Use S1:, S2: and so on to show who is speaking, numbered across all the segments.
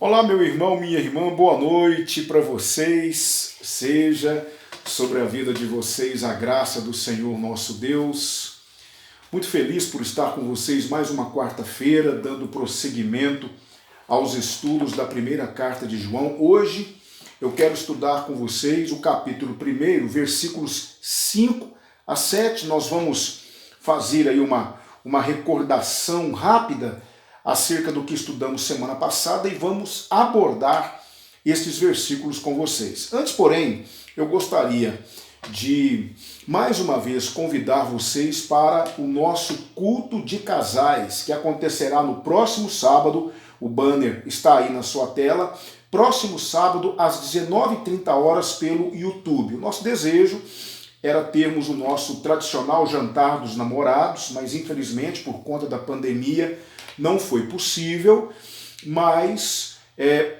S1: Olá, meu irmão, minha irmã, boa noite para vocês. Seja sobre a vida de vocês a graça do Senhor nosso Deus. Muito feliz por estar com vocês mais uma quarta-feira, dando prosseguimento aos estudos da primeira carta de João. Hoje eu quero estudar com vocês o capítulo 1, versículos 5 a 7. Nós vamos fazer aí uma recordação rápida acerca do que estudamos semana passada e vamos abordar estes versículos com vocês. Antes, porém, eu gostaria de, mais uma vez, convidar vocês para o nosso culto de casais, que acontecerá no próximo sábado. O banner está aí na sua tela. Próximo sábado, às 19h30 pelo YouTube. O nosso desejo era termos o nosso tradicional jantar dos namorados, mas infelizmente, por conta da pandemia, não foi possível, mas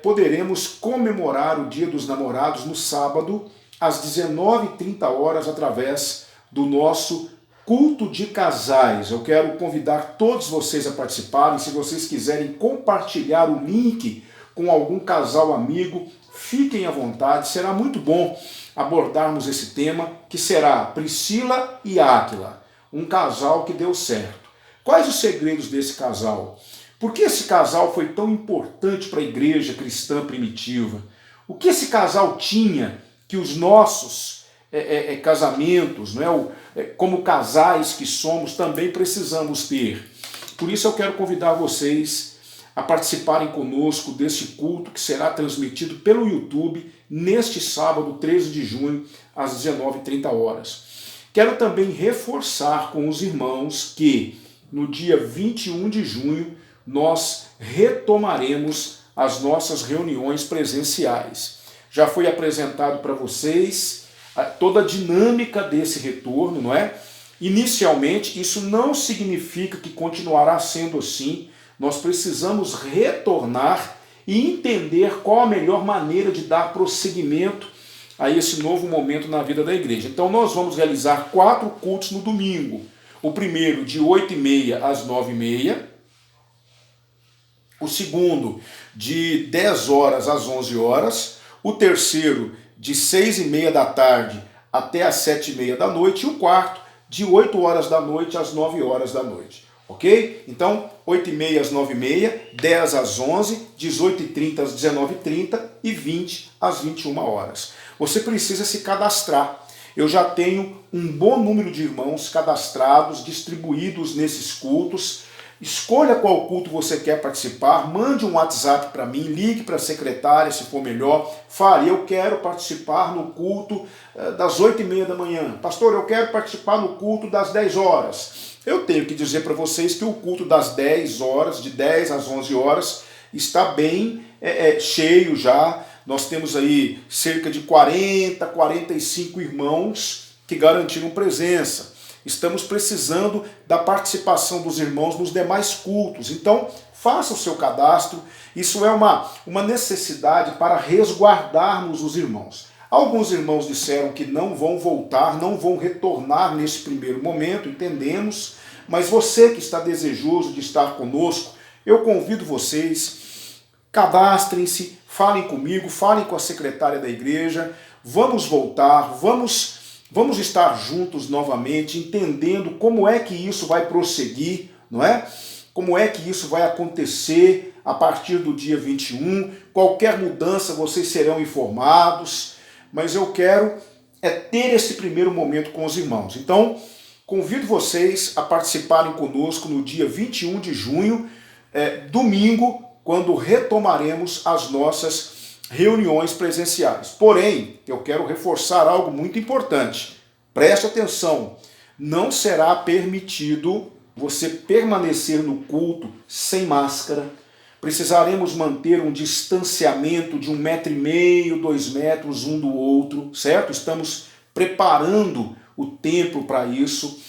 S1: poderemos comemorar o Dia dos Namorados no sábado, às 19h30, através do nosso culto de casais. Eu quero convidar todos vocês a participarem. Se vocês quiserem compartilhar o link com algum casal amigo, fiquem à vontade. Será muito bom abordarmos esse tema, que será Priscila e Áquila, um casal que deu certo. Quais os segredos desse casal? Por que esse casal foi tão importante para a igreja cristã primitiva? O que esse casal tinha que os nossos casamentos, não é? Como casais que somos, também precisamos ter? Por isso eu quero convidar vocês a participarem conosco desse culto que será transmitido pelo YouTube neste sábado, 13 de junho, às 19h30. Quero também reforçar com os irmãos que no dia 21 de junho, nós retomaremos as nossas reuniões presenciais. Já foi apresentado para vocês toda a dinâmica desse retorno, não é? Inicialmente, isso não significa que continuará sendo assim. Nós precisamos retornar e entender qual a melhor maneira de dar prosseguimento a esse novo momento na vida da igreja. Então, nós vamos realizar 4 cultos no domingo. O primeiro de 8h30 às 9h30, o segundo de 10 horas às 11 horas, o terceiro de 6h30 da tarde até às 7h30 da noite e o quarto de 8 horas da noite às 9 horas da noite. Ok? Então, 8h30 às 9h30, 10 às 11, 18h30 às 19h30 e 20 às 21 horas. Você precisa se cadastrar. Eu já tenho um bom número de irmãos cadastrados, distribuídos nesses cultos. Escolha qual culto você quer participar, mande um WhatsApp para mim, ligue para a secretária se for melhor. Fale, eu quero participar no culto das 8h30 da manhã. Pastor, eu quero participar no culto das 10 horas. Eu tenho que dizer para vocês que o culto das 10 horas, de 10 às 11 horas, está bem cheio já. Nós temos aí cerca de 40, 45 irmãos que garantiram presença. Estamos precisando da participação dos irmãos nos demais cultos. Então, faça o seu cadastro. Isso é uma necessidade para resguardarmos os irmãos. Alguns irmãos disseram que não vão voltar, não vão retornar nesse primeiro momento, entendemos. Mas você que está desejoso de estar conosco, eu convido vocês, cadastrem-se, falem comigo, falem com a secretária da igreja, vamos voltar, vamos estar juntos novamente, entendendo como é que isso vai prosseguir, não é? Como é que isso vai acontecer a partir do dia 21, qualquer mudança vocês serão informados, mas eu quero ter esse primeiro momento com os irmãos. Então, convido vocês a participarem conosco no dia 21 de junho, domingo, quando retomaremos as nossas reuniões presenciais. Porém, eu quero reforçar algo muito importante. Preste atenção, não será permitido você permanecer no culto sem máscara. Precisaremos manter um distanciamento de 1,5 m, 2 metros um do outro, certo? Estamos preparando o templo para isso.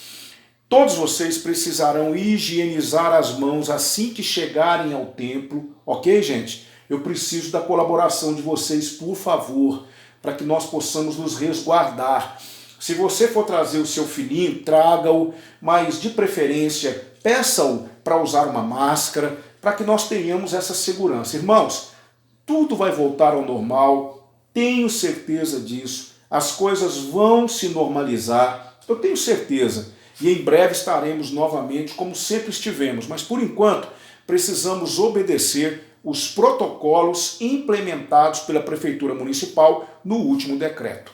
S1: Todos vocês precisarão higienizar as mãos assim que chegarem ao templo, ok, gente? Eu preciso da colaboração de vocês, por favor, para que nós possamos nos resguardar. Se você for trazer o seu filhinho, traga-o, mas de preferência, peça-o para usar uma máscara, para que nós tenhamos essa segurança. Irmãos, tudo vai voltar ao normal, tenho certeza disso, as coisas vão se normalizar, eu tenho certeza, e em breve estaremos novamente como sempre estivemos, mas por enquanto precisamos obedecer os protocolos implementados pela Prefeitura Municipal no último decreto.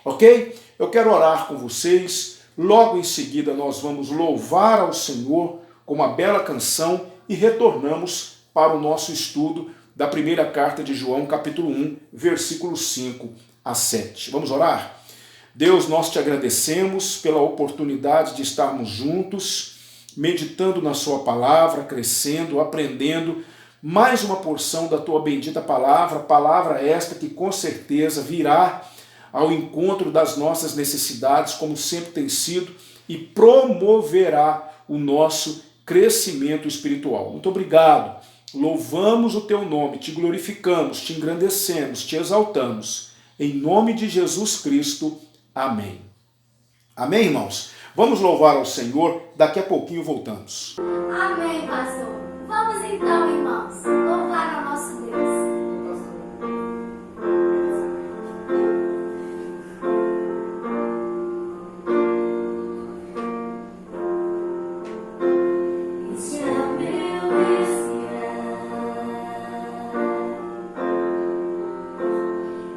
S1: Ok? Eu quero orar com vocês, logo em seguida nós vamos louvar ao Senhor com uma bela canção e retornamos para o nosso estudo da primeira carta de João, capítulo 1, versículos 5 a 7. Vamos orar? Deus, nós te agradecemos pela oportunidade de estarmos juntos, meditando na sua palavra, crescendo, aprendendo mais uma porção da tua bendita palavra, palavra esta que com certeza virá ao encontro das nossas necessidades, como sempre tem sido, e promoverá o nosso crescimento espiritual. Muito obrigado. Louvamos o teu nome, te glorificamos, te engrandecemos, te exaltamos. Em nome de Jesus Cristo. Amém. Amém, irmãos? Vamos louvar ao Senhor, daqui a pouquinho voltamos.
S2: Amém, pastor. Vamos então, irmãos, louvar ao nosso Deus. Este é o meu respirar.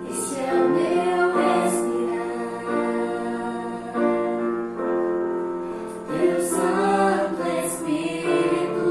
S2: Este é o meu respirar. Teu Santo Espírito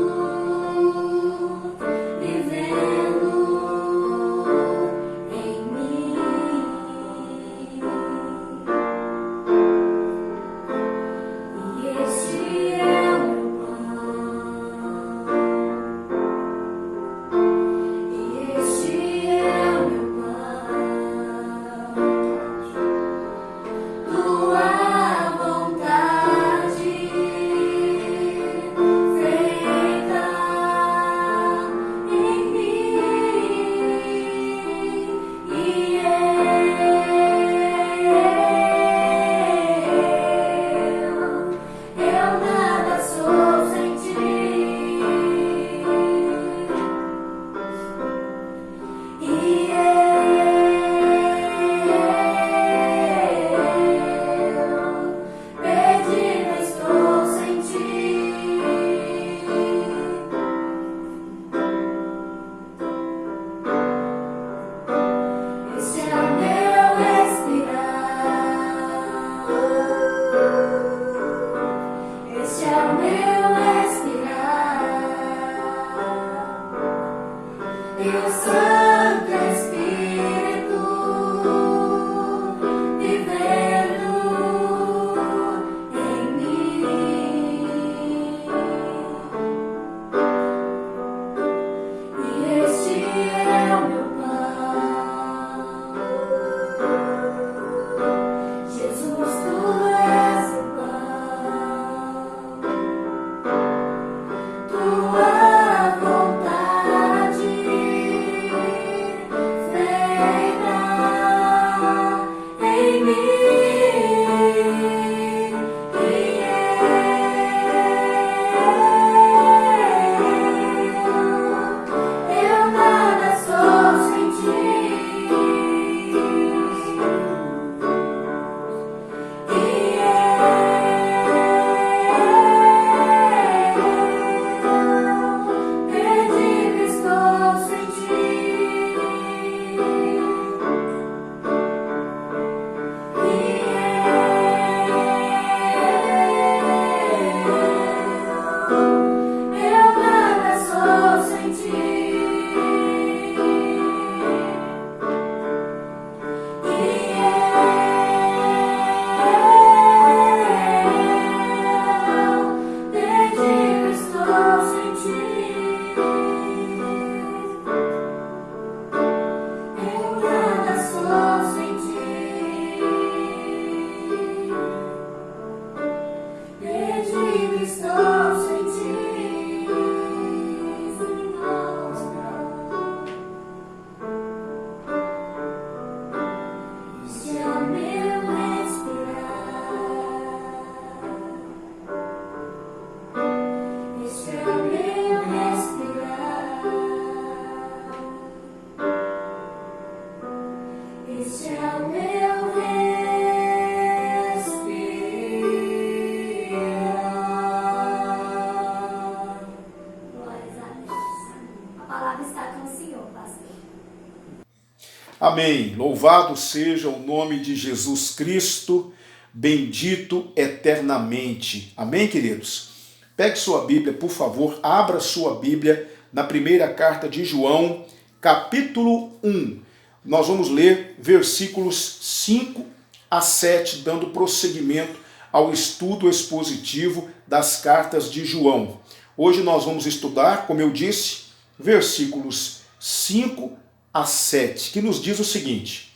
S1: Amém. Louvado seja o nome de Jesus Cristo, bendito eternamente. Amém, queridos? Pegue sua Bíblia, por favor, abra sua Bíblia na primeira carta de João, capítulo 1. Nós vamos ler versículos 5 a 7, dando prosseguimento ao estudo expositivo das cartas de João. Hoje nós vamos estudar, como eu disse, versículos 5 a 7, que nos diz o seguinte: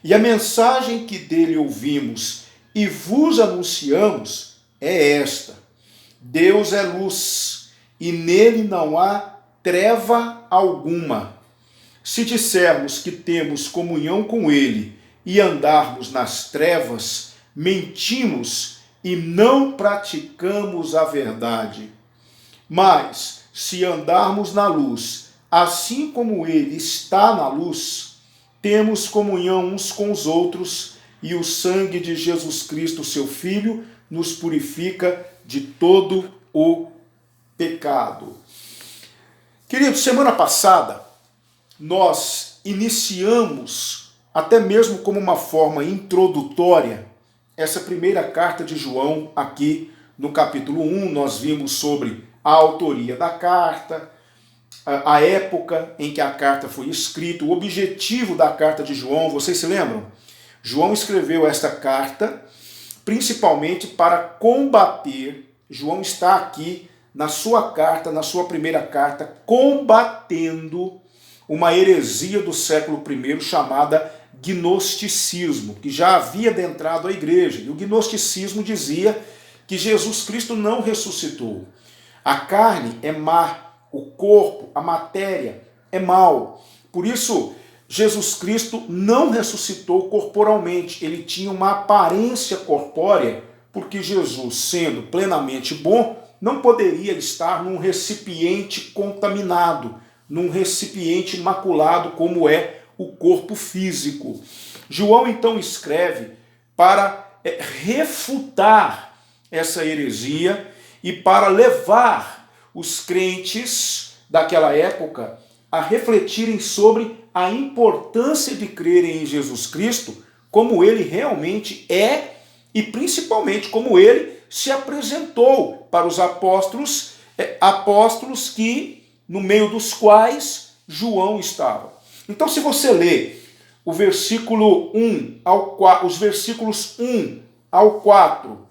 S1: E a mensagem que dele ouvimos e vos anunciamos é esta: Deus é luz, e nele não há treva alguma. Se dissermos que temos comunhão com ele e andarmos nas trevas, mentimos e não praticamos a verdade. Mas, se andarmos na luz, assim como ele está na luz, temos comunhão uns com os outros, e o sangue de Jesus Cristo, seu Filho, nos purifica de todo o pecado. Queridos, semana passada, nós iniciamos, até mesmo como uma forma introdutória, essa primeira carta de João aqui no capítulo 1. Nós vimos sobre a autoria da carta, a época em que a carta foi escrita, o objetivo da carta de João. Vocês se lembram? João escreveu esta carta principalmente para combater. João está aqui na sua carta, na sua primeira carta, combatendo uma heresia do século I chamada gnosticismo, que já havia adentrado a igreja. E o gnosticismo dizia que Jesus Cristo não ressuscitou. A carne é má, o corpo, a matéria é mal. Por isso, Jesus Cristo não ressuscitou corporalmente. Ele tinha uma aparência corpórea, porque Jesus, sendo plenamente bom, não poderia estar num recipiente contaminado, num recipiente maculado como é o corpo físico. João então escreve para refutar essa heresia e para levar os crentes daquela época a refletirem sobre a importância de crerem em Jesus Cristo, como ele realmente é e principalmente como ele se apresentou para os apóstolos, apóstolos que no meio dos quais João estava. Então, se você lê o versículo 1 ao 4, os versículos 1 ao 4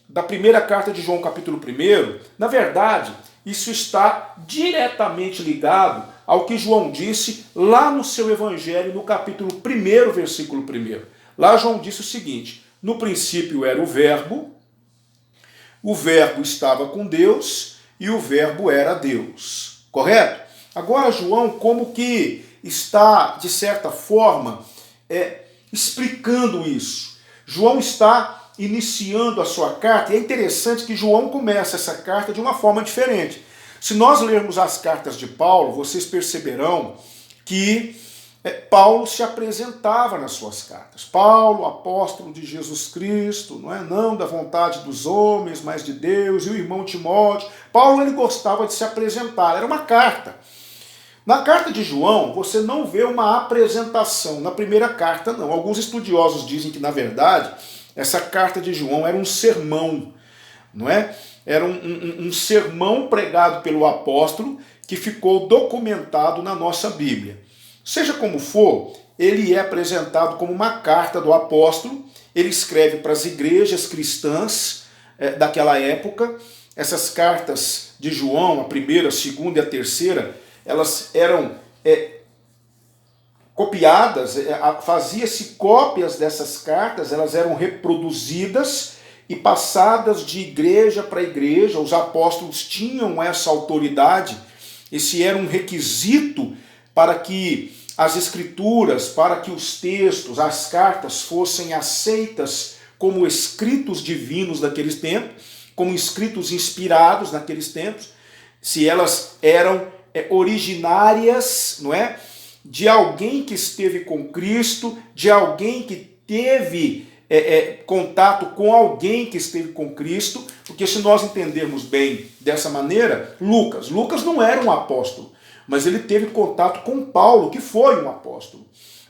S1: da primeira carta de João, capítulo 1, na verdade, isso está diretamente ligado ao que João disse lá no seu evangelho, no capítulo 1, versículo 1. Lá João disse o seguinte: no princípio era o verbo estava com Deus e o verbo era Deus. Correto? Agora João como que está, de certa forma, explicando isso. João está iniciando a sua carta, e é interessante que João começa essa carta de uma forma diferente. Se nós lermos as cartas de Paulo, vocês perceberão que Paulo se apresentava nas suas cartas. Paulo, apóstolo de Jesus Cristo, não da vontade dos homens, mas de Deus, e o irmão Timóteo. Paulo, ele gostava de se apresentar, era uma carta. Na carta de João, você não vê uma apresentação. Na primeira carta, não. Alguns estudiosos dizem que, na verdade, essa carta de João era um sermão, não é? Era um sermão pregado pelo apóstolo que ficou documentado na nossa Bíblia. Seja como for, ele é apresentado como uma carta do apóstolo. Ele escreve para as igrejas cristãs daquela época. Essas cartas de João, a primeira, a segunda e a terceira, elas eram copiadas, fazia-se cópias dessas cartas, elas eram reproduzidas e passadas de igreja para igreja. Os apóstolos tinham essa autoridade, esse era um requisito para que as escrituras, para que os textos, as cartas fossem aceitas como escritos divinos daqueles tempos, como escritos inspirados naqueles tempos, se elas eram originárias, não é? De alguém que esteve com Cristo, de alguém que teve contato com alguém que esteve com Cristo, porque se nós entendermos bem dessa maneira, Lucas não era um apóstolo, mas ele teve contato com Paulo, que foi um apóstolo.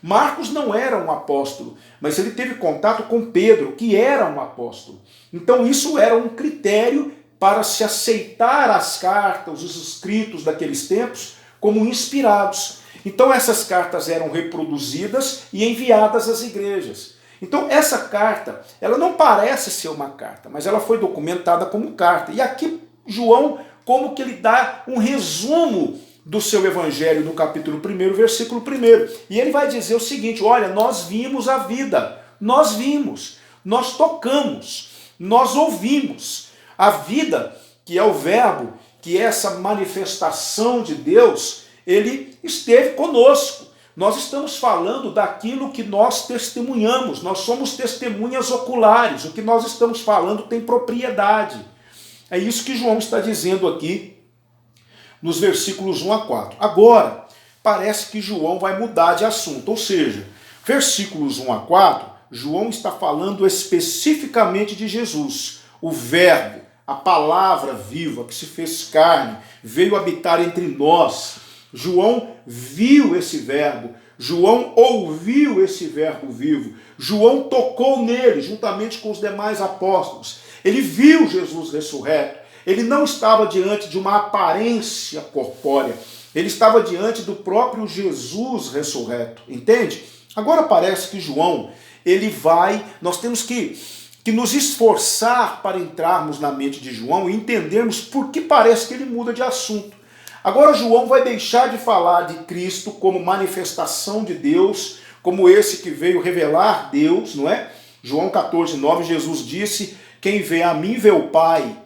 S1: Marcos não era um apóstolo, mas ele teve contato com Pedro, que era um apóstolo. Então isso era um critério para se aceitar as cartas, os escritos daqueles tempos, como inspirados. Então essas cartas eram reproduzidas e enviadas às igrejas. Então essa carta, ela não parece ser uma carta, mas ela foi documentada como carta. E aqui João, como que ele dá um resumo do seu evangelho no capítulo 1, versículo 1. E ele vai dizer o seguinte: olha, nós vimos a vida, nós vimos, nós tocamos, nós ouvimos. A vida, que é o verbo, que é essa manifestação de Deus, ele esteve conosco. Nós estamos falando daquilo que nós testemunhamos, nós somos testemunhas oculares, o que nós estamos falando tem propriedade. É isso que João está dizendo aqui nos versículos 1 a 4. Agora, parece que João vai mudar de assunto, ou seja, versículos 1 a 4, João está falando especificamente de Jesus, o verbo, a palavra viva que se fez carne, veio habitar entre nós. João viu esse verbo, João ouviu esse verbo vivo, João tocou nele juntamente com os demais apóstolos. Ele viu Jesus ressurreto. Ele não estava diante de uma aparência corpórea, ele estava diante do próprio Jesus ressurreto, entende? Agora parece que João, nós temos que nos esforçar para entrarmos na mente de João e entendermos por que parece que ele muda de assunto. Agora João vai deixar de falar de Cristo como manifestação de Deus, como esse que veio revelar Deus, não é? João 14:9, Jesus disse: quem vê a mim vê o Pai.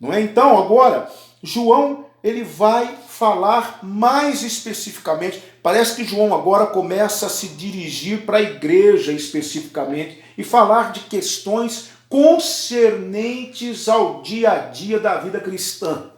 S1: Não é? Então, agora, João ele vai falar mais especificamente. Parece que João agora começa a se dirigir para a igreja especificamente e falar de questões concernentes ao dia a dia da vida cristã.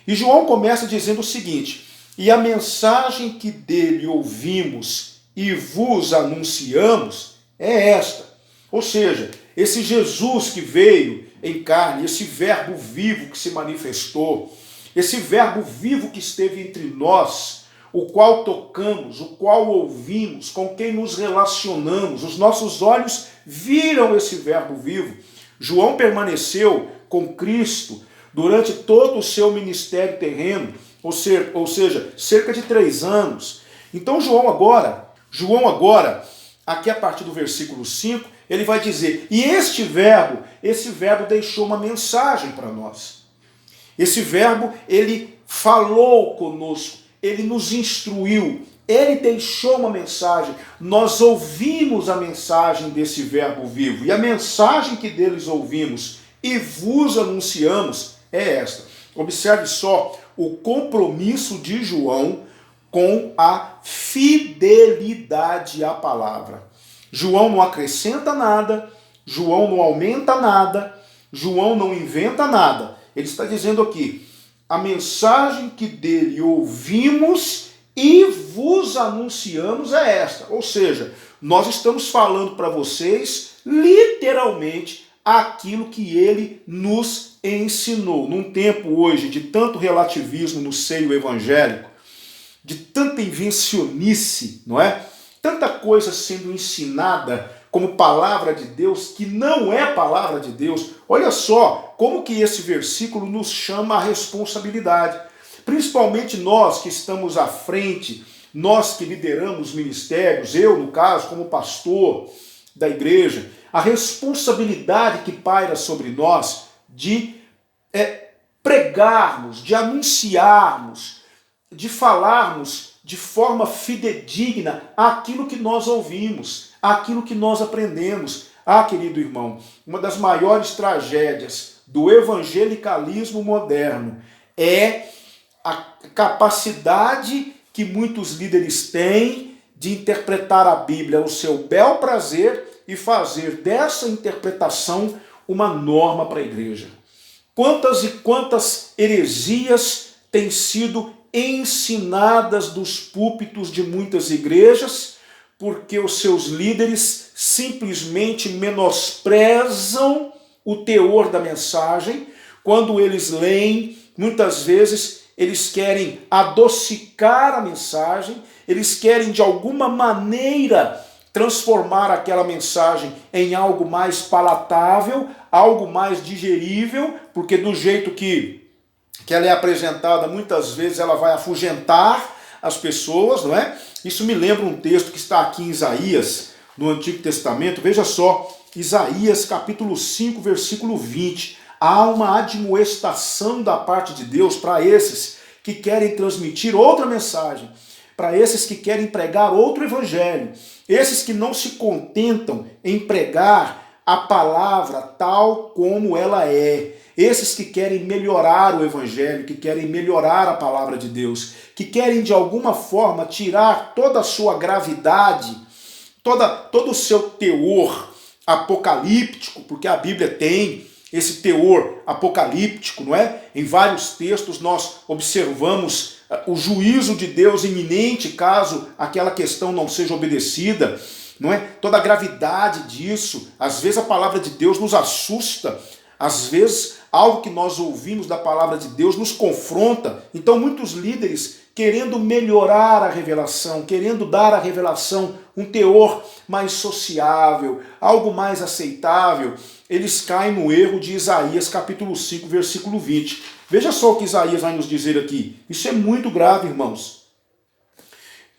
S1: E João começa dizendo o seguinte: e a mensagem que dele ouvimos e vos anunciamos é esta. Ou seja, esse Jesus que veio em carne, esse verbo vivo que se manifestou, esse verbo vivo que esteve entre nós, o qual tocamos, o qual ouvimos, com quem nos relacionamos, os nossos olhos viram esse verbo vivo. João permaneceu com Cristo durante todo o seu ministério terreno, ou seja, cerca de 3 anos. Então João agora, aqui a partir do versículo 5, ele vai dizer, e esse verbo deixou uma mensagem para nós. Esse verbo, ele falou conosco, ele nos instruiu, ele deixou uma mensagem, nós ouvimos a mensagem desse verbo vivo, e a mensagem que deles ouvimos e vos anunciamos é esta. Observe só o compromisso de João com a fidelidade à palavra. João não acrescenta nada, João não aumenta nada, João não inventa nada. Ele está dizendo aqui, a mensagem que dele ouvimos e vos anunciamos é esta. Ou seja, nós estamos falando para vocês, literalmente, aquilo que ele nos ensinou. Num tempo hoje de tanto relativismo no seio evangélico, de tanta invencionice, não é? Tanta coisa sendo ensinada como palavra de Deus, que não é palavra de Deus. Olha só como que esse versículo nos chama à responsabilidade. Principalmente nós que estamos à frente, nós que lideramos ministérios, eu, no caso, como pastor da igreja, a responsabilidade que paira sobre nós de pregarmos, de anunciarmos, de falarmos de forma fidedigna aquilo que nós ouvimos, aquilo que nós aprendemos. Ah, querido irmão, uma das maiores tragédias do evangelicalismo moderno é a capacidade que muitos líderes têm de interpretar a Bíblia ao seu bel prazer e fazer dessa interpretação uma norma para a igreja. Quantas e quantas heresias têm sido ensinadas dos púlpitos de muitas igrejas, porque os seus líderes simplesmente menosprezam o teor da mensagem. Quando eles leem, muitas vezes eles querem adocicar a mensagem, eles querem de alguma maneira transformar aquela mensagem em algo mais palatável, algo mais digerível, porque do jeito que ela é apresentada, muitas vezes ela vai afugentar as pessoas, não é? Isso me lembra um texto que está aqui em Isaías, no Antigo Testamento. Veja só, Isaías capítulo 5, versículo 20. Há uma admoestação da parte de Deus para esses que querem transmitir outra mensagem, para esses que querem pregar outro evangelho, esses que não se contentam em pregar a palavra tal como ela é, esses que querem melhorar o evangelho, que querem melhorar a palavra de Deus, que querem de alguma forma tirar toda a sua gravidade, todo o seu teor apocalíptico, porque a Bíblia tem esse teor apocalíptico, não é? Em vários textos nós observamos o juízo de Deus iminente caso aquela questão não seja obedecida, não é? Toda a gravidade disso. Às vezes a palavra de Deus nos assusta, às vezes algo que nós ouvimos da palavra de Deus nos confronta. Então muitos líderes, querendo melhorar a revelação, querendo dar à revelação um teor mais sociável, algo mais aceitável, eles caem no erro de Isaías capítulo 5, versículo 20. Veja só o que Isaías vai nos dizer aqui. Isso é muito grave, irmãos.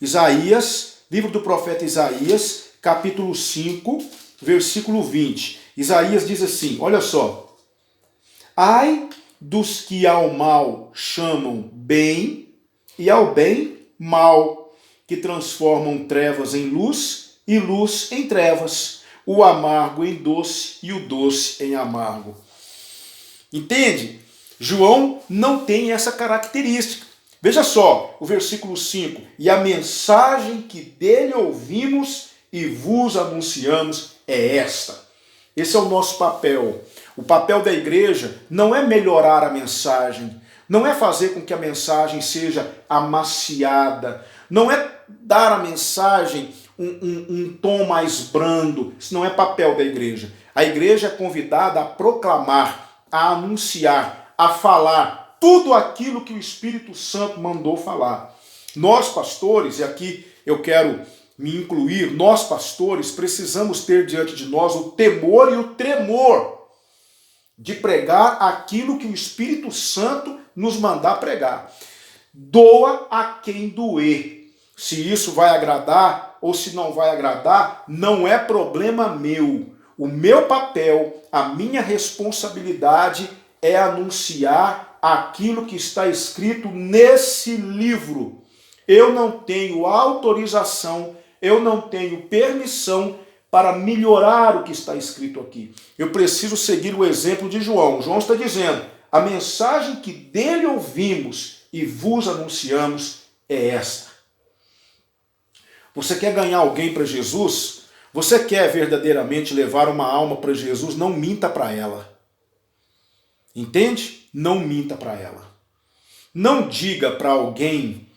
S1: Isaías, livro do profeta Isaías, capítulo 5, versículo 20. Isaías diz assim, olha só. Ai dos que ao mal chamam bem e ao bem mal, que transformam trevas em luz e luz em trevas, o amargo em doce e o doce em amargo. Entende? João não tem essa característica. Veja só, o versículo 5. E a mensagem que dele ouvimos e vos anunciamos é esta. Esse é o nosso papel. O papel da igreja não é melhorar a mensagem, não é fazer com que a mensagem seja amaciada, não é dar a mensagem um tom mais brando. Isso não é papel da igreja. A igreja é convidada a proclamar, a anunciar, a falar tudo aquilo que o Espírito Santo mandou falar. Nós, pastores, e aqui eu quero me incluir, nós, pastores, precisamos ter diante de nós o temor e o tremor de pregar aquilo que o Espírito Santo nos mandar pregar. Doa a quem doer. Se isso vai agradar ou se não vai agradar, não é problema meu. O meu papel, a minha responsabilidade é anunciar aquilo que está escrito nesse livro. Eu não tenho autorização, eu não tenho permissão para melhorar o que está escrito aqui. Eu preciso seguir o exemplo de João. João está dizendo, a mensagem que dele ouvimos e vos anunciamos é esta. Você quer ganhar alguém para Jesus? Você quer verdadeiramente levar uma alma para Jesus? Não minta para ela. Entende? Não minta para ela. Não diga para alguém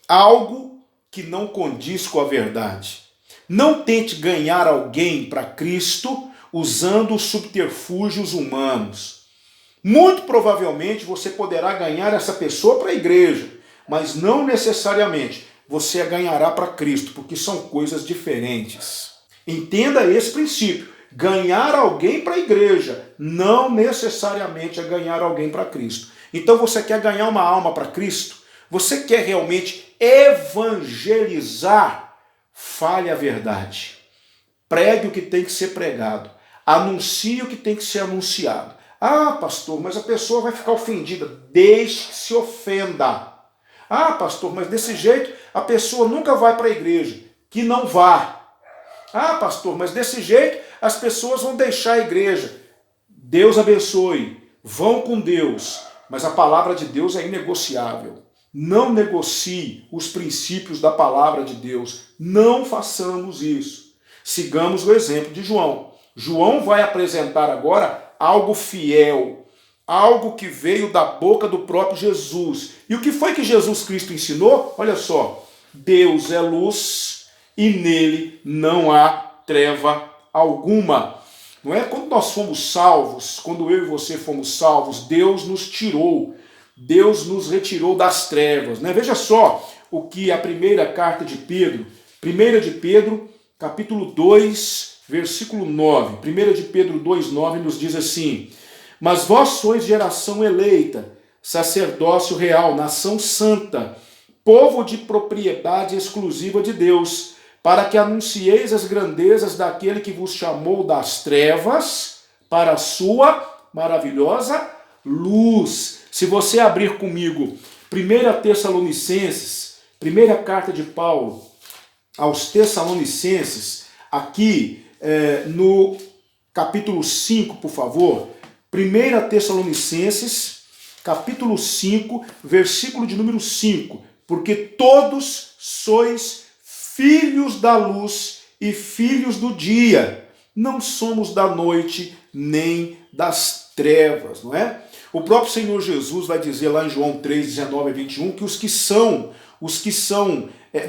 S1: algo que não condiz com a verdade. Não tente ganhar alguém para Cristo usando subterfúgios humanos. Muito provavelmente você poderá ganhar essa pessoa para a igreja, mas não necessariamente você a ganhará para Cristo, porque são coisas diferentes. Entenda esse princípio. Ganhar alguém para a igreja não necessariamente é ganhar alguém para Cristo. Então você quer ganhar uma alma para Cristo? Você quer realmente evangelizar? Fale a verdade. Pregue o que tem que ser pregado. Anuncie o que tem que ser anunciado. Ah, pastor, mas a pessoa vai ficar ofendida. Deixe que se ofenda. Ah, pastor, mas desse jeito a pessoa nunca vai para a igreja. Que não vá. Ah, pastor, mas desse jeito as pessoas vão deixar a igreja. Deus abençoe. Vão com Deus. Mas a palavra de Deus é inegociável. Não negocie os princípios da palavra de Deus. Não façamos isso. Sigamos o exemplo de João. João vai apresentar agora algo fiel, algo que veio da boca do próprio Jesus. E o que foi que Jesus Cristo ensinou? Olha só, Deus é luz e nele não há treva alguma. Não é? Quando nós fomos salvos, quando eu e você fomos salvos, Deus nos tirou Deus nos retirou das trevas, né? Veja só o que a primeira carta de Pedro, 1 de Pedro, capítulo 2, versículo 9. 1 de Pedro 2,9 nos diz assim: mas vós sois geração eleita, sacerdócio real, nação santa, povo de propriedade exclusiva de Deus, para que anuncieis as grandezas daquele que vos chamou das trevas para a sua maravilhosa luz. Se você abrir comigo 1 Tessalonicenses, primeira carta de Paulo aos Tessalonicenses, aqui no capítulo 5, por favor. 1 Tessalonicenses, capítulo 5, versículo de número 5. Porque todos sois filhos da luz e filhos do dia. Não somos da noite nem das trevas, não é? O próprio Senhor Jesus vai dizer lá em João 3, 19 a 21 que os que são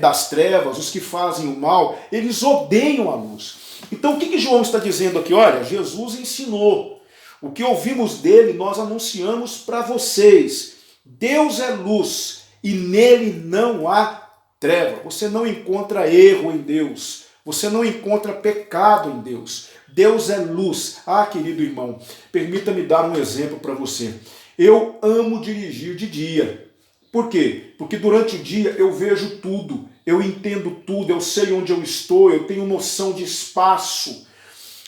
S1: das trevas, os que fazem o mal, eles odeiam a luz. Então o que João está dizendo aqui? Olha, Jesus ensinou. O que ouvimos dele, nós anunciamos para vocês. Deus é luz e nele não há treva. Você não encontra erro em Deus. Você não encontra pecado em Deus. Deus é luz. Ah, querido irmão, permita-me dar um exemplo para você. Eu amo dirigir de dia. Por quê? Porque durante o dia eu vejo tudo, eu entendo tudo, eu sei onde eu estou, eu tenho noção de espaço.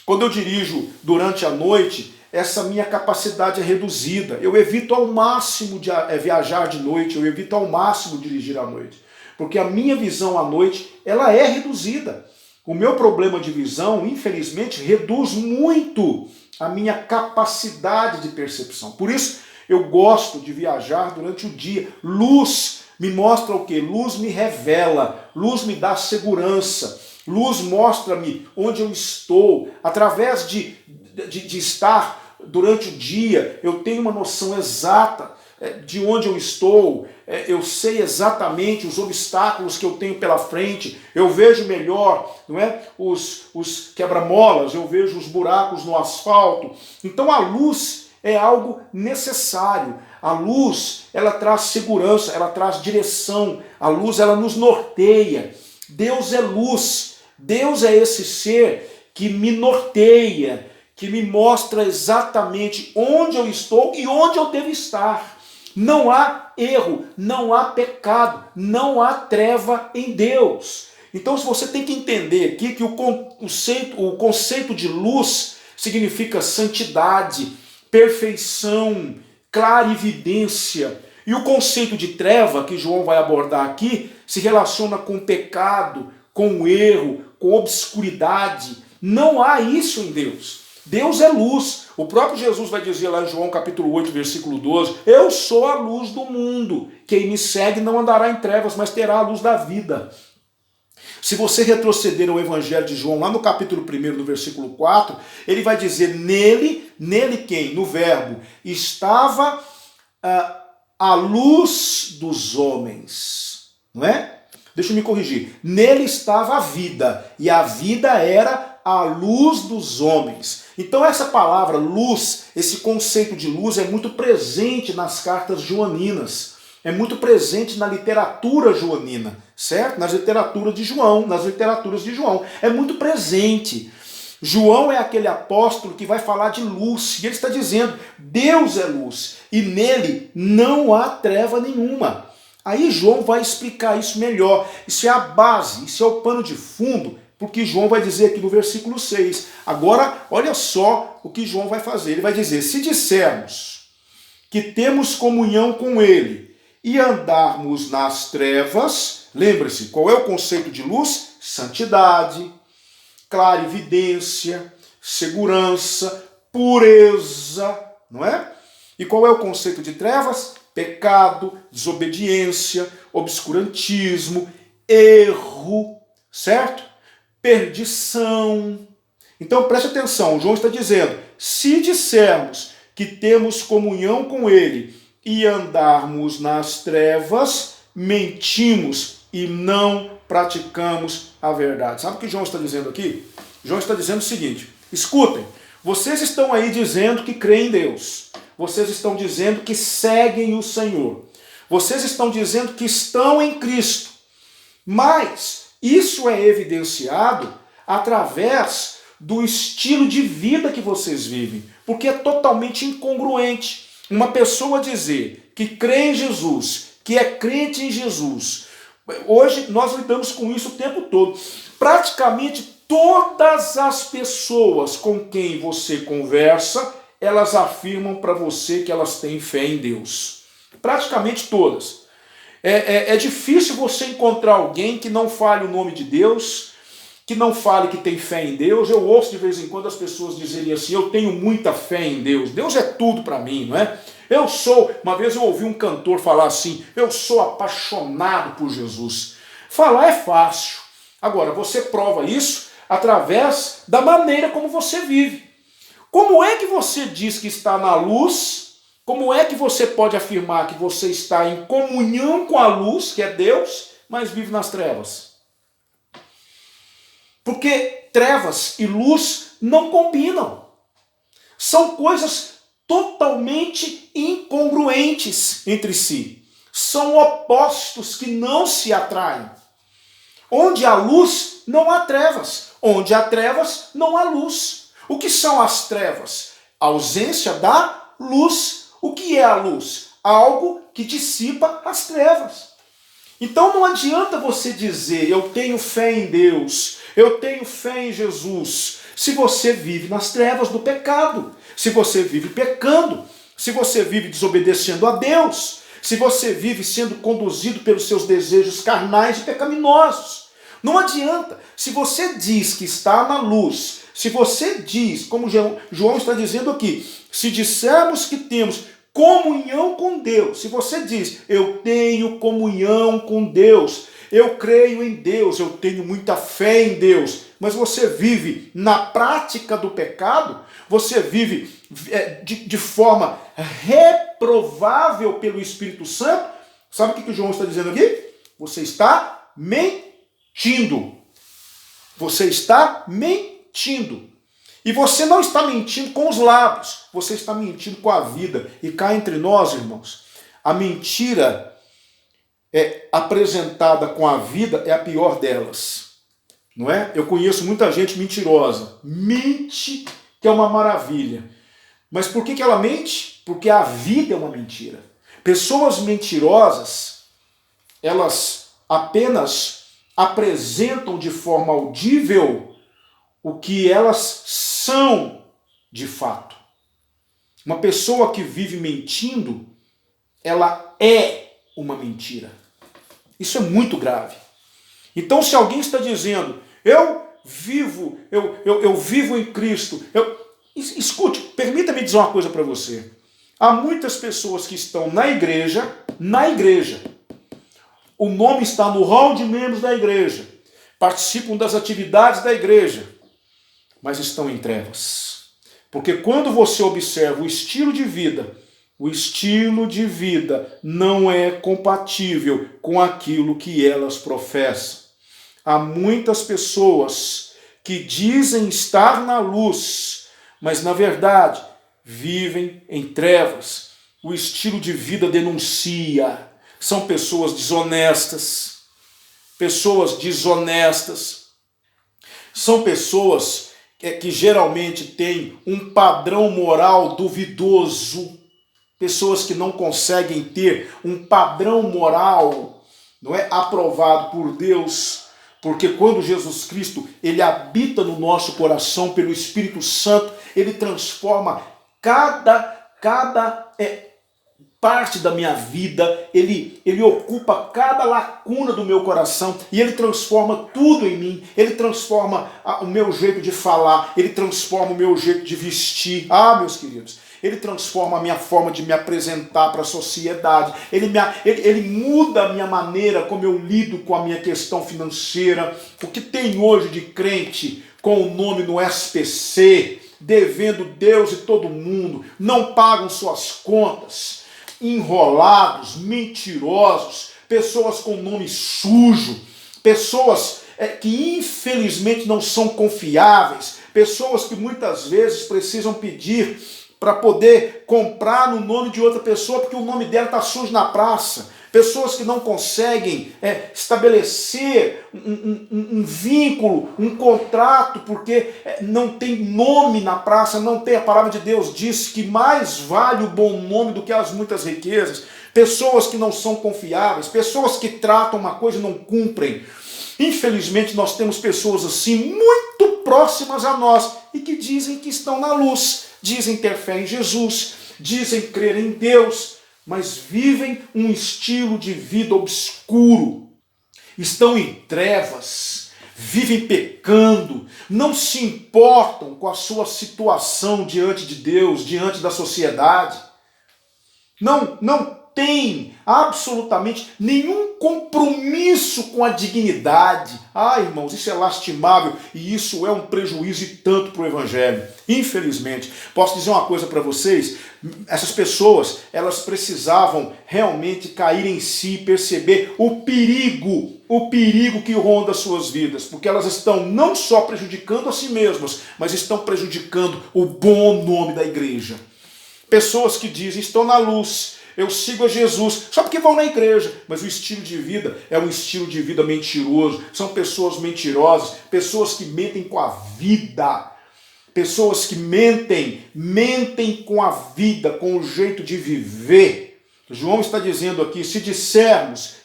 S1: Quando eu dirijo durante a noite, essa minha capacidade é reduzida. Eu evito ao máximo de viajar de noite, eu evito ao máximo dirigir à noite. Porque a minha visão à noite, ela é reduzida. O meu problema de visão, infelizmente, reduz muito a minha capacidade de percepção. Por isso, eu gosto de viajar durante o dia. Luz me mostra o quê? Luz me revela, luz me dá segurança, luz mostra-me onde eu estou. Através de estar durante o dia, eu tenho uma noção exata de onde eu estou, eu sei exatamente os obstáculos que eu tenho pela frente, eu vejo melhor, não é? Os quebra-molas, eu vejo os buracos no asfalto. Então a luz é algo necessário. A luz, ela traz segurança, ela traz direção. A luz, ela nos norteia. Deus é luz. Deus é esse ser que me norteia, que me mostra exatamente onde eu estou e onde eu devo estar. Não há erro, não há pecado, não há treva em Deus. Então você tem que entender aqui que o conceito de luz significa santidade, perfeição, clarividência. E o conceito de treva, que João vai abordar aqui, se relaciona com pecado, com erro, com obscuridade. Não há isso em Deus. Deus é luz. O próprio Jesus vai dizer lá em João capítulo 8, versículo 12, eu sou a luz do mundo. Quem me segue não andará em trevas, mas terá a luz da vida. Se você retroceder ao Evangelho de João, lá no capítulo 1, no versículo 4, ele vai dizer, nele quem? No verbo, estava a luz dos homens. Não é? Deixa eu me corrigir. Nele estava a vida, e a vida era a luz dos homens. Então essa palavra luz, esse conceito de luz é muito presente nas cartas joaninas. É muito presente na literatura joanina, certo? Nas literaturas de João. É muito presente. João é aquele apóstolo que vai falar de luz. E ele está dizendo, Deus é luz. E nele não há treva nenhuma. Aí João vai explicar isso melhor. Isso é a base, isso é o pano de fundo, porque João vai dizer aqui no versículo 6. Agora, olha só o que João vai fazer. Ele vai dizer, se dissermos que temos comunhão com ele e andarmos nas trevas, lembre-se, qual é o conceito de luz? Santidade, clarividência, segurança, pureza, não é? E qual é o conceito de trevas? Pecado, desobediência, obscurantismo, erro, certo? Perdição. Então preste atenção, João está dizendo, se dissermos que temos comunhão com ele e andarmos nas trevas, mentimos e não praticamos a verdade. Sabe o que João está dizendo aqui? João está dizendo o seguinte, escutem, vocês estão aí dizendo que creem em Deus, vocês estão dizendo que seguem o Senhor. Vocês estão dizendo que estão em Cristo. Mas isso é evidenciado através do estilo de vida que vocês vivem, porque é totalmente incongruente uma pessoa dizer que crê em Jesus, que é crente em Jesus. Hoje nós lidamos com isso o tempo todo. Praticamente todas as pessoas com quem você conversa, elas afirmam para você que elas têm fé em Deus. Praticamente todas. É difícil você encontrar alguém que não fale o nome de Deus, que não fale que tem fé em Deus. Eu ouço de vez em quando as pessoas dizerem assim, eu tenho muita fé em Deus, Deus é tudo para mim, não é? Uma vez eu ouvi um cantor falar assim, eu sou apaixonado por Jesus. Falar é fácil. Agora, você prova isso através da maneira como você vive. Como é que você diz que está na luz? Como é que você pode afirmar que você está em comunhão com a luz, que é Deus, mas vive nas trevas? Porque trevas e luz não combinam. São coisas totalmente incongruentes entre si. São opostos que não se atraem. Onde há luz, não há trevas. Onde há trevas, não há luz. O que são as trevas? A ausência da luz. O que é a luz? Algo que dissipa as trevas. Então não adianta você dizer, eu tenho fé em Deus, eu tenho fé em Jesus, se você vive nas trevas do pecado, se você vive pecando, se você vive desobedecendo a Deus, se você vive sendo conduzido pelos seus desejos carnais e pecaminosos. Não adianta. Se você diz que está na luz, se você diz, como João está dizendo aqui, se dissermos que temos comunhão com Deus, se você diz, eu tenho comunhão com Deus, eu creio em Deus, eu tenho muita fé em Deus, mas você vive na prática do pecado, você vive de forma reprovável pelo Espírito Santo, sabe o que o João está dizendo aqui? Você está mentindo. Você está mentindo. E você não está mentindo com os lábios, você está mentindo com a vida. E cá entre nós, irmãos, a mentira apresentada com a vida é a pior delas. Não é? Eu conheço muita gente mentirosa. Mente que é uma maravilha. Mas por que ela mente? Porque a vida é uma mentira. Pessoas mentirosas, elas apenas apresentam de forma audível o que elas são de fato. Uma pessoa que vive mentindo, ela é uma mentira. Isso é muito grave. Então, se alguém está dizendo, eu vivo em Cristo, escute, permita-me dizer uma coisa para você. Há muitas pessoas que estão na igreja, o nome está no hall de membros da igreja, participam das atividades da igreja, mas estão em trevas. Porque quando você observa o estilo de vida não é compatível com aquilo que elas professam. Há muitas pessoas que dizem estar na luz, mas na verdade vivem em trevas. O estilo de vida denuncia. São pessoas desonestas. São pessoas que geralmente têm um padrão moral duvidoso. Pessoas que não conseguem ter um padrão moral, não é, aprovado por Deus. Porque quando Jesus Cristo, ele habita no nosso coração pelo Espírito Santo, ele transforma cada parte da minha vida, ele ocupa cada lacuna do meu coração e ele transforma tudo em mim. Ele transforma o meu jeito de falar, ele transforma o meu jeito de vestir. Meus queridos, ele transforma a minha forma de me apresentar para a sociedade. Ele muda a minha maneira como eu lido com a minha questão financeira. O que tem hoje de crente com o nome no SPC, devendo Deus e todo mundo, não pagam suas contas, enrolados, mentirosos, pessoas com nome sujo, pessoas que infelizmente não são confiáveis, pessoas que muitas vezes precisam pedir para poder comprar no nome de outra pessoa, porque o nome dela está sujo na praça. Pessoas que não conseguem estabelecer um vínculo, um contrato, porque não tem nome na praça, não tem. A palavra de Deus diz que mais vale o bom nome do que as muitas riquezas. Pessoas que não são confiáveis, pessoas que tratam uma coisa e não cumprem. Infelizmente nós temos pessoas assim muito próximas a nós e que dizem que estão na luz, dizem ter fé em Jesus, dizem crer em Deus, mas vivem um estilo de vida obscuro, estão em trevas, vivem pecando, não se importam com a sua situação diante de Deus, diante da sociedade, não tem absolutamente nenhum compromisso com a dignidade. Irmãos, isso é lastimável e isso é um prejuízo e tanto para o Evangelho. Infelizmente, posso dizer uma coisa para vocês, essas pessoas, elas precisavam realmente cair em si e perceber o perigo que ronda suas vidas, porque elas estão não só prejudicando a si mesmas, mas estão prejudicando o bom nome da igreja. Pessoas que dizem, estou na luz, eu sigo a Jesus, só porque vão na igreja, mas o estilo de vida é um estilo de vida mentiroso, são pessoas mentirosas, pessoas que mentem com a vida, pessoas que mentem com a vida, com o jeito de viver. João está dizendo aqui, se dissermos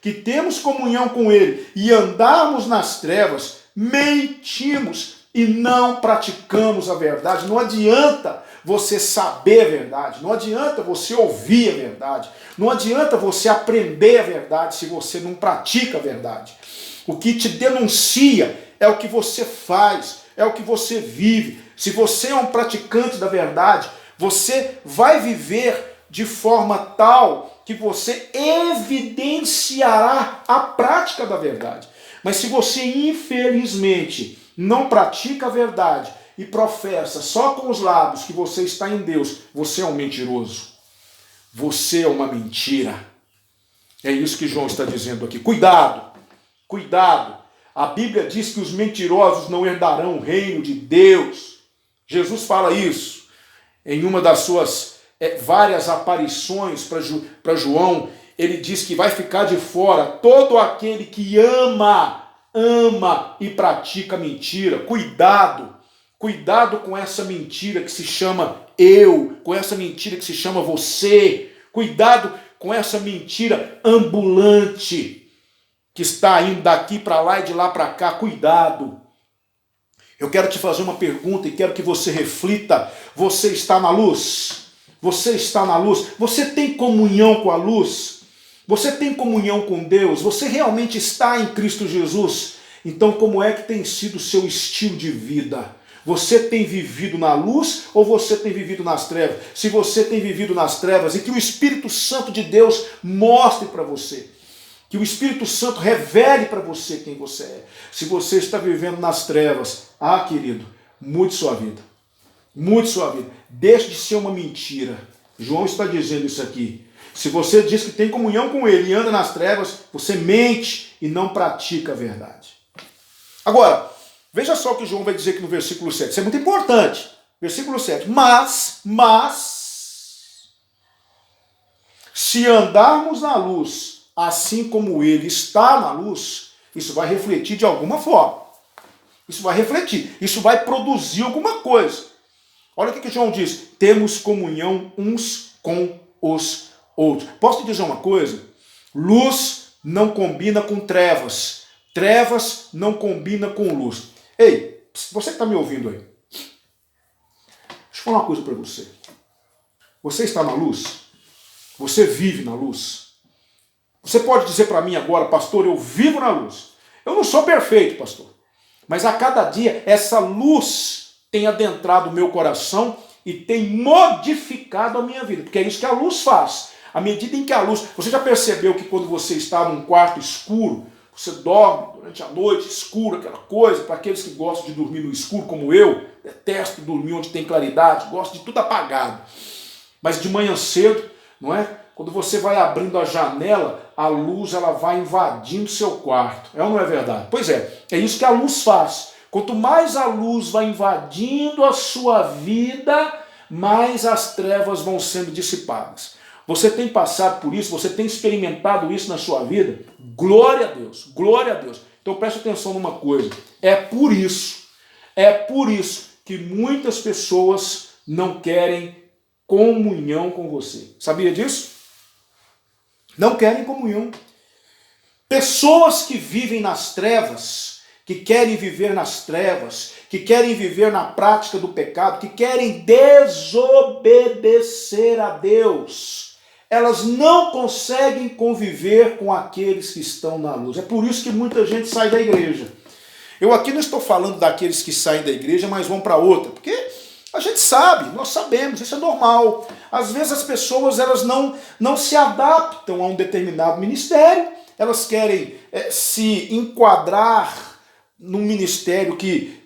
S1: que temos comunhão com Ele e andarmos nas trevas, mentimos e não praticamos a verdade. Não adianta você saber a verdade, não adianta você ouvir a verdade, não adianta você aprender a verdade se você não pratica a verdade. O que te denuncia é o que você faz, é o que você vive. Se você é um praticante da verdade, você vai viver de forma tal que você evidenciará a prática da verdade. Mas se você, infelizmente, não pratica a verdade e professa só com os lábios que você está em Deus, você é um mentiroso. Você é uma mentira. É isso que João está dizendo aqui. Cuidado, cuidado. A Bíblia diz que os mentirosos não herdarão o reino de Deus. Jesus fala isso em uma das suas várias aparições para João. Ele diz que vai ficar de fora todo aquele que ama e pratica mentira. Cuidado com essa mentira que se chama eu, com essa mentira que se chama você. Cuidado com essa mentira ambulante que está indo daqui para lá e de lá para cá. Cuidado. Eu quero te fazer uma pergunta e quero que você reflita. Você está na luz? Você está na luz? Você tem comunhão com a luz? Você tem comunhão com Deus? Você realmente está em Cristo Jesus? Então, como é que tem sido o seu estilo de vida? Você tem vivido na luz ou você tem vivido nas trevas? Se você tem vivido nas trevas, e que o Espírito Santo de Deus mostre para você, que o Espírito Santo revele para você quem você é. Se você está vivendo nas trevas, querido, mude sua vida. Mude sua vida. Deixe de ser uma mentira. João está dizendo isso aqui. Se você diz que tem comunhão com Ele e anda nas trevas, você mente e não pratica a verdade. Agora, veja só o que João vai dizer aqui no versículo 7. Isso é muito importante. Versículo 7. Mas, se andarmos na luz, assim como Ele está na luz, isso vai refletir de alguma forma. Isso vai refletir. Isso vai produzir alguma coisa. Olha o que João diz. Temos comunhão uns com os outros. Posso te dizer uma coisa? Luz não combina com trevas. Trevas não combina com luz. Ei, você que está me ouvindo aí. Deixa eu falar uma coisa para você. Você está na luz? Você vive na luz? Você pode dizer para mim agora, pastor, eu vivo na luz. Eu não sou perfeito, pastor. Mas a cada dia essa luz tem adentrado o meu coração e tem modificado a minha vida. Porque é isso que a luz faz. À medida em que a luz... Você já percebeu que quando você está num quarto escuro, você dorme durante a noite, escuro, aquela coisa, para aqueles que gostam de dormir no escuro, como eu, detesto dormir onde tem claridade, gosto de tudo apagado. Mas de manhã cedo, não é? Quando você vai abrindo a janela, a luz ela vai invadindo seu quarto. É ou não é verdade? Pois é isso que a luz faz. Quanto mais a luz vai invadindo a sua vida, mais as trevas vão sendo dissipadas. Você tem passado por isso, você tem experimentado isso na sua vida? Glória a Deus, glória a Deus. Então preste atenção numa coisa, é por isso que muitas pessoas não querem comunhão com você. Sabia disso? Não querem comunhão. Pessoas que vivem nas trevas, que querem viver nas trevas, que querem viver na prática do pecado, que querem desobedecer a Deus, elas não conseguem conviver com aqueles que estão na luz. É por isso que muita gente sai da igreja. Eu aqui não estou falando daqueles que saem da igreja, mas vão para outra, porque a gente sabe, nós sabemos, isso é normal. Às vezes as pessoas elas não se adaptam a um determinado ministério, elas querem se enquadrar num ministério que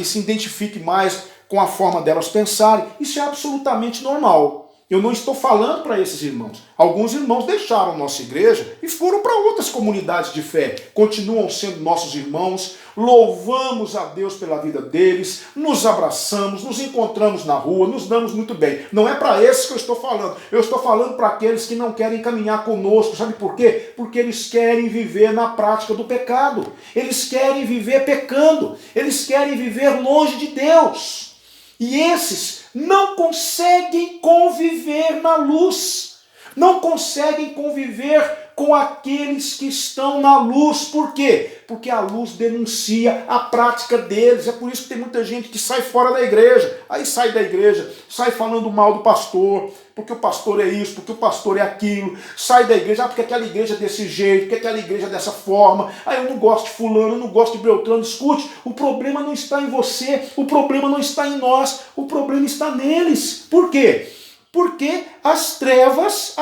S1: se identifique mais com a forma delas pensarem. Isso é absolutamente normal. Eu não estou falando para esses irmãos. Alguns irmãos deixaram nossa igreja e foram para outras comunidades de fé. Continuam sendo nossos irmãos, louvamos a Deus pela vida deles, nos abraçamos, nos encontramos na rua, nos damos muito bem. Não é para esses que eu estou falando. Eu estou falando para aqueles que não querem caminhar conosco. Sabe por quê? Porque eles querem viver na prática do pecado. Eles querem viver pecando. Eles querem viver longe de Deus. E esses não conseguem conviver na luz, não conseguem conviver com aqueles que estão na luz. Por quê? Porque a luz denuncia a prática deles. É por isso que tem muita gente que sai fora da igreja. Aí sai da igreja, sai falando mal do pastor, porque o pastor é isso, porque o pastor é aquilo. Sai da igreja, porque aquela igreja é desse jeito, porque aquela igreja é dessa forma. Aí eu não gosto de fulano, eu não gosto de Beltrano. Escute, o problema não está em você, o problema não está em nós, o problema está neles. Por quê? Porque as trevas,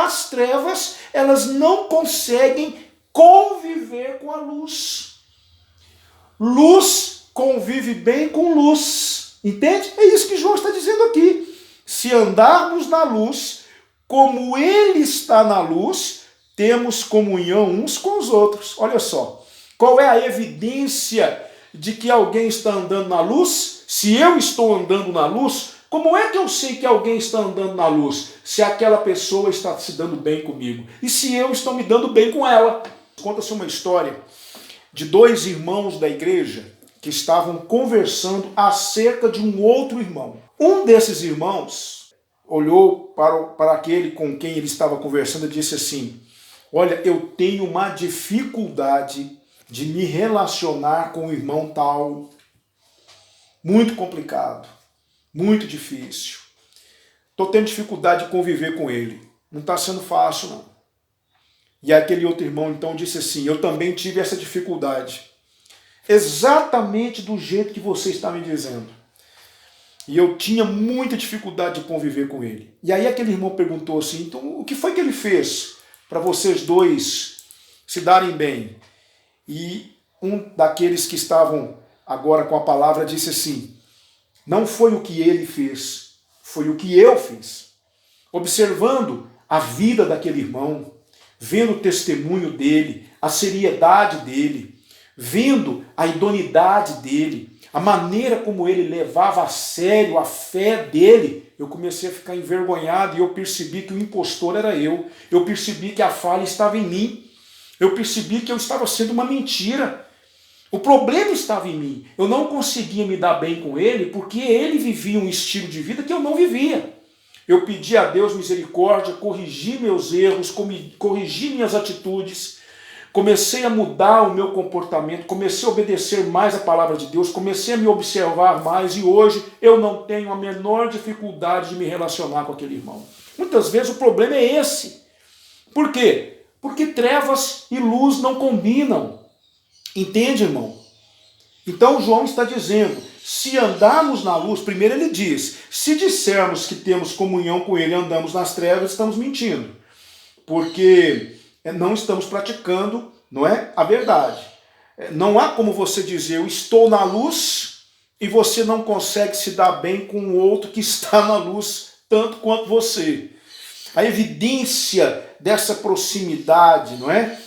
S1: elas não conseguem conviver com a luz. Luz convive bem com luz. Entende? É isso que João está dizendo aqui. Se andarmos na luz, como ele está na luz, temos comunhão uns com os outros. Olha só. Qual é a evidência de que alguém está andando na luz? Se eu estou andando na luz, como é que eu sei que alguém está andando na luz? Se aquela pessoa está se dando bem comigo. E se eu estou me dando bem com ela? Conta-se uma história de dois irmãos da igreja que estavam conversando acerca de um outro irmão. Um desses irmãos olhou para aquele com quem ele estava conversando e disse assim: olha, eu tenho uma dificuldade de me relacionar com o irmão tal. Muito complicado. Muito difícil. Estou tendo dificuldade de conviver com ele. Não está sendo fácil, não. E aquele outro irmão então disse assim: eu também tive essa dificuldade. Exatamente do jeito que você está me dizendo. E eu tinha muita dificuldade de conviver com ele. E aí aquele irmão perguntou assim: então o que foi que ele fez para vocês dois se darem bem? E um daqueles que estavam agora com a palavra disse assim: não foi o que ele fez, foi o que eu fiz. Observando a vida daquele irmão, vendo o testemunho dele, a seriedade dele, vendo a idoneidade dele, a maneira como ele levava a sério a fé dele, eu comecei a ficar envergonhado e eu percebi que o impostor era eu. Eu percebi que a falha estava em mim. Eu percebi que eu estava sendo uma mentira. O problema estava em mim. Eu não conseguia me dar bem com ele porque ele vivia um estilo de vida que eu não vivia. Eu pedi a Deus misericórdia, corrigi meus erros, corrigi minhas atitudes, comecei a mudar o meu comportamento, comecei a obedecer mais a palavra de Deus, comecei a me observar mais e hoje eu não tenho a menor dificuldade de me relacionar com aquele irmão. Muitas vezes o problema é esse. Por quê? Porque trevas e luz não combinam. Entende, irmão? Então João está dizendo, se andarmos na luz, primeiro ele diz, se dissermos que temos comunhão com ele e andamos nas trevas, estamos mentindo. Porque não estamos praticando, não é, a verdade. Não há como você dizer, eu estou na luz e você não consegue se dar bem com o outro que está na luz tanto quanto você. A evidência dessa proximidade, não é?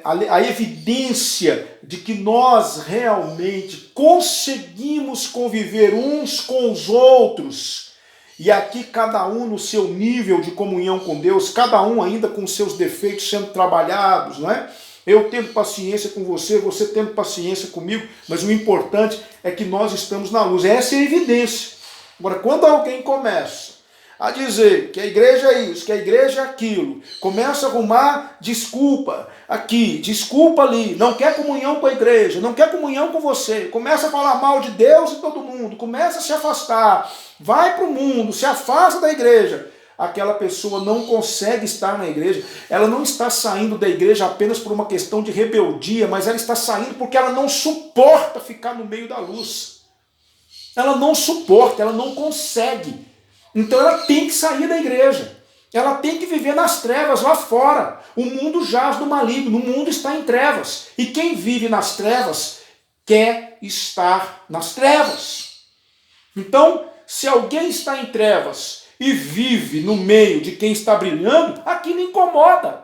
S1: a evidência de que nós realmente conseguimos conviver uns com os outros, e aqui cada um no seu nível de comunhão com Deus, cada um ainda com seus defeitos sendo trabalhados, não é? Eu tendo paciência com você, você tendo paciência comigo, mas o importante é que nós estamos na luz. Essa é a evidência. Agora, quando alguém começa a dizer que a igreja é isso, que a igreja é aquilo, começa a arrumar desculpa aqui, desculpa ali, não quer comunhão com a igreja, não quer comunhão com você, começa a falar mal de Deus e todo mundo, começa a se afastar, vai para o mundo, se afasta da igreja, aquela pessoa não consegue estar na igreja, ela não está saindo da igreja apenas por uma questão de rebeldia, mas ela está saindo porque ela não suporta ficar no meio da luz. Ela não suporta, ela não consegue. Então ela tem que sair da igreja. Ela tem que viver nas trevas lá fora. O mundo jaz do maligno, o mundo está em trevas. E quem vive nas trevas quer estar nas trevas. Então, se alguém está em trevas e vive no meio de quem está brilhando, aquilo incomoda.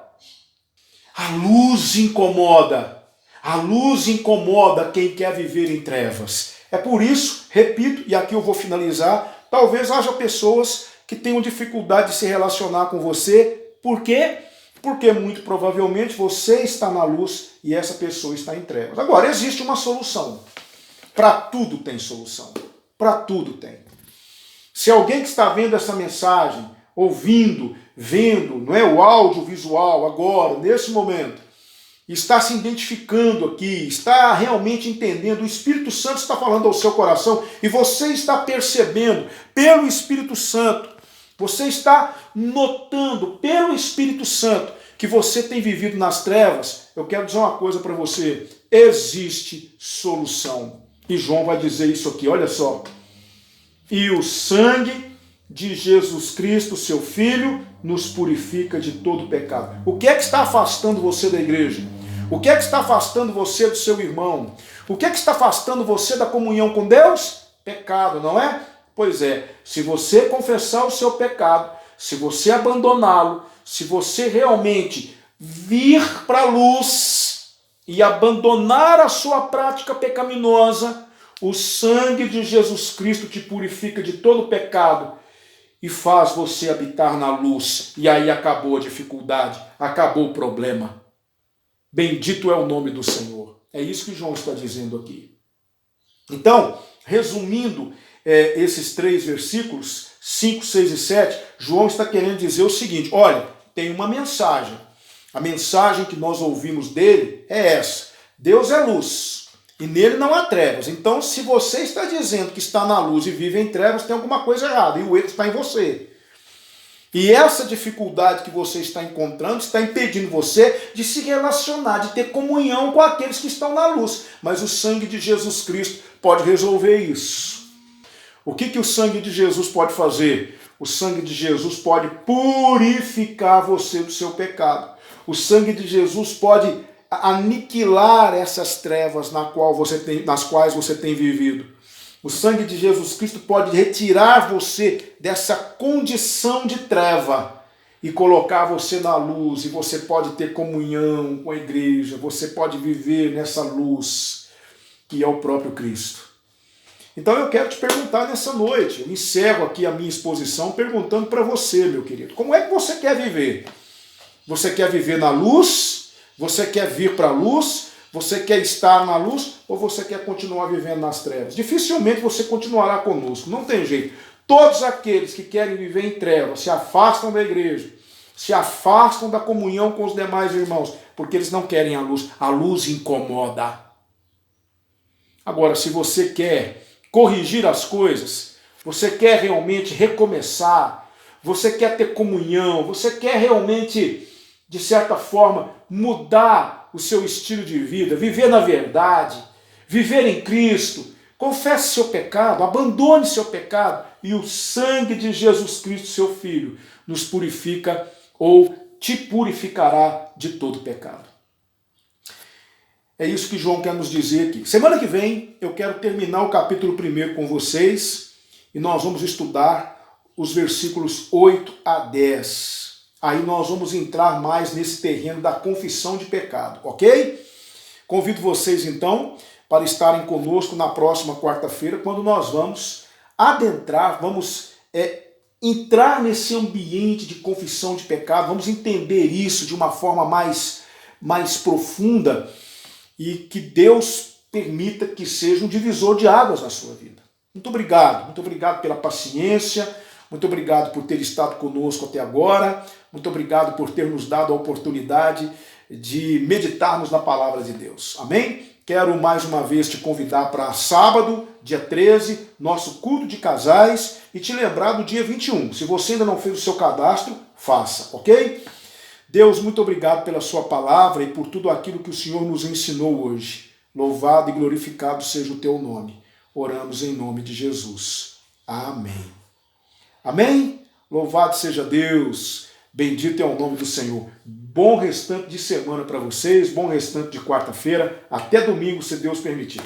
S1: A luz incomoda. A luz incomoda quem quer viver em trevas. É por isso, repito, e aqui eu vou finalizar, talvez haja pessoas que tenham dificuldade de se relacionar com você. Por quê? Porque muito provavelmente você está na luz e essa pessoa está em trevas. Agora, existe uma solução. Para tudo tem solução. Para tudo tem. Se alguém que está vendo essa mensagem, ouvindo, vendo, não é o áudio visual agora, nesse momento, está se identificando aqui, está realmente entendendo, o Espírito Santo está falando ao seu coração e você está percebendo pelo Espírito Santo, você está notando pelo Espírito Santo que você tem vivido nas trevas, eu quero dizer uma coisa para você, existe solução. E João vai dizer isso aqui, olha só. E o sangue de Jesus Cristo, seu Filho, nos purifica de todo pecado. O que é que está afastando você da igreja? O que é que está afastando você do seu irmão? O que é que está afastando você da comunhão com Deus? Pecado, não é? Pois é, se você confessar o seu pecado, se você abandoná-lo, se você realmente vir para a luz e abandonar a sua prática pecaminosa, o sangue de Jesus Cristo te purifica de todo pecado e faz você habitar na luz. E aí acabou a dificuldade, acabou o problema. Bendito é o nome do Senhor. É isso que João está dizendo aqui. Então, resumindo esses 3 versículos, 5, 6 e 7, João está querendo dizer o seguinte, olha, tem uma mensagem. A mensagem que nós ouvimos dele é essa. Deus é luz e nele não há trevas. Então, se você está dizendo que está na luz e vive em trevas, tem alguma coisa errada e o erro está em você. E essa dificuldade que você está encontrando está impedindo você de se relacionar, de ter comunhão com aqueles que estão na luz. Mas o sangue de Jesus Cristo pode resolver isso. O que o sangue de Jesus pode fazer? O sangue de Jesus pode purificar você do seu pecado. O sangue de Jesus pode aniquilar essas trevas nas quais você tem vivido. O sangue de Jesus Cristo pode retirar você dessa condição de treva e colocar você na luz, e você pode ter comunhão com a igreja, você pode viver nessa luz que é o próprio Cristo. Então eu quero te perguntar nessa noite, eu encerro aqui a minha exposição perguntando para você, meu querido, como é que você quer viver? Você quer viver na luz? Você quer vir para a luz? Você quer estar na luz ou você quer continuar vivendo nas trevas? Dificilmente você continuará conosco, não tem jeito. Todos aqueles que querem viver em trevas se afastam da igreja, se afastam da comunhão com os demais irmãos, porque eles não querem a luz incomoda. Agora, se você quer corrigir as coisas, você quer realmente recomeçar, você quer ter comunhão, você quer realmente, de certa forma, mudar o seu estilo de vida, viver na verdade, viver em Cristo, confesse seu pecado, abandone seu pecado e o sangue de Jesus Cristo, seu Filho, nos purifica ou te purificará de todo pecado. É isso que João quer nos dizer aqui. Semana que vem eu quero terminar o capítulo 1 com vocês e nós vamos estudar os versículos 8 a 10. aí nós vamos entrar mais nesse terreno da confissão de pecado, ok? Convido vocês então para estarem conosco na próxima quarta-feira, quando nós vamos adentrar, vamos entrar nesse ambiente de confissão de pecado, vamos entender isso de uma forma mais profunda e que Deus permita que seja um divisor de águas na sua vida. Muito obrigado pela paciência, muito obrigado por ter estado conosco até agora, muito obrigado por ter nos dado a oportunidade de meditarmos na palavra de Deus. Amém? Quero mais uma vez te convidar para sábado, dia 13, nosso culto de casais, e te lembrar do dia 21. Se você ainda não fez o seu cadastro, faça, ok? Deus, muito obrigado pela sua palavra e por tudo aquilo que o Senhor nos ensinou hoje. Louvado e glorificado seja o teu nome. Oramos em nome de Jesus. Amém. Amém? Louvado seja Deus. Bendito é o nome do Senhor. Bom restante de semana para vocês, bom restante de quarta-feira. Até domingo, se Deus permitir.